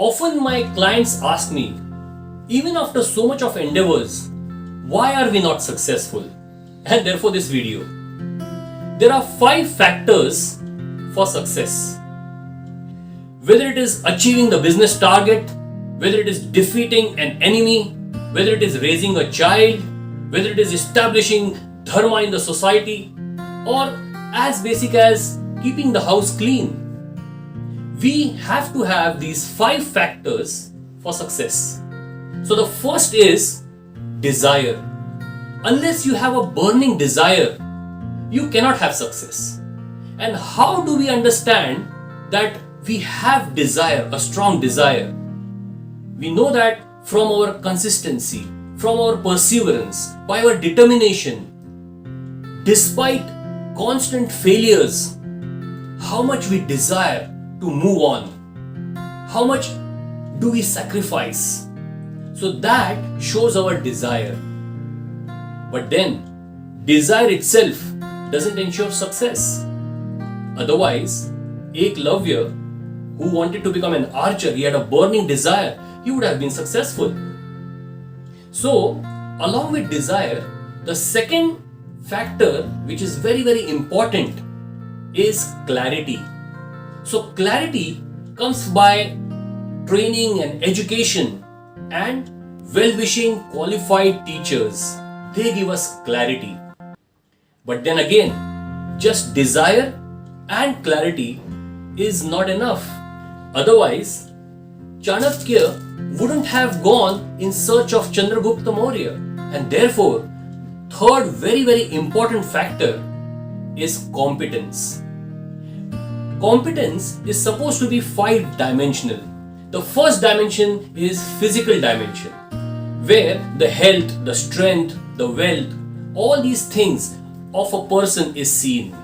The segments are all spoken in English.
Often my clients ask me, even after so much of endeavors, why are we not successful? And therefore this video. There are 5 factors for success. Whether it is achieving the business target, whether it is defeating an enemy, whether it is raising a child, whether it is establishing dharma in the society, or as basic as keeping the house clean. We have to have these 5 factors for success. So the first is desire. Unless you have a burning desire, you cannot have success. And how do we understand that we have desire, a strong desire? We know that from our consistency, from our perseverance, by our determination, despite constant failures, how much we desire to move on, how much do we sacrifice. So that shows our desire. But then, desire itself doesn't ensure success. Otherwise, Eklavya, who wanted to become an archer, he had a burning desire, he would have been successful. So, along with desire, the second factor which is very, very important is clarity. So, clarity comes by training and education and well-wishing qualified teachers. They give us clarity. But then again, just desire and clarity is not enough. Otherwise, Chanakya wouldn't have gone in search of Chandragupta Maurya. And therefore, third very, very important factor is competence. Competence is supposed to be 5-dimensional. The first dimension is physical dimension, where the health, the strength, the wealth, all these things of a person is seen.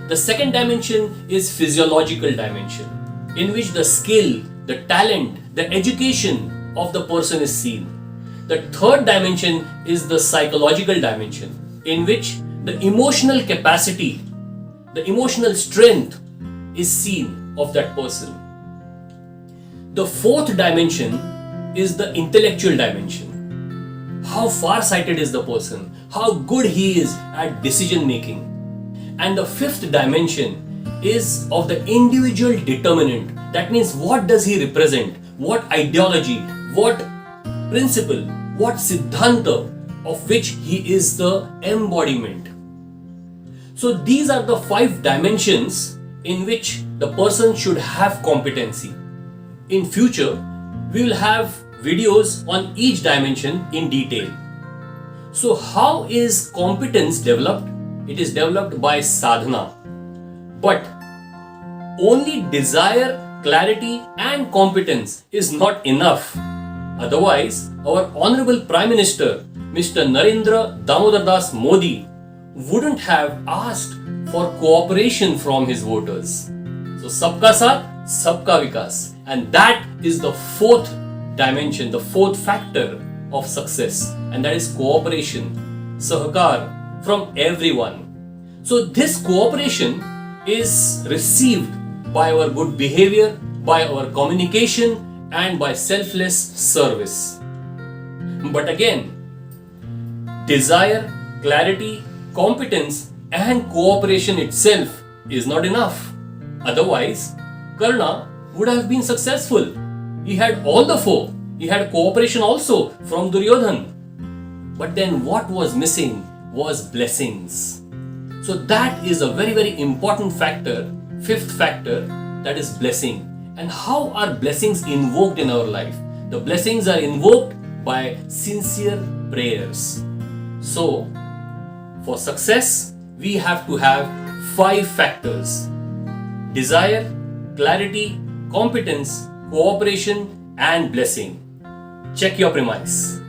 The second dimension is physiological dimension, in which the skill, the talent, the education of the person is seen. The third dimension is the psychological dimension, in which the emotional capacity, the emotional strength is seen of that person. The fourth dimension is the intellectual dimension. How far-sighted is the person? How good he is at decision making? And the fifth dimension is of the individual determinant. That means what does he represent? What ideology? What principle? What siddhanta of which he is the embodiment? So these are the 5 dimensions in which the person should have competency. In future, we will have videos on each dimension in detail. So how is competence developed? It is developed by sadhana. But only desire, clarity and competence is not enough. Otherwise, our Honorable Prime Minister, Mr. Narendra Damodar Das Modi, wouldn't have asked for cooperation from his voters. So, Sabka Saath, Sabka Vikas. And that is the 4th dimension, the 4th factor of success. And that is cooperation, sahakar from everyone. So this cooperation is received by our good behavior, by our communication and by selfless service. But again, desire, clarity, competence and cooperation itself is not enough. Otherwise, Karna would have been successful. He had all the 4. He had cooperation also from Duryodhan. But then what was missing was blessings. So that is a very, very important factor, 5th factor, that is blessing. And how are blessings invoked in our life? The blessings are invoked by sincere prayers. So, for success, we have to have 5 factors: desire, clarity, competence, cooperation and blessing. Check your premise.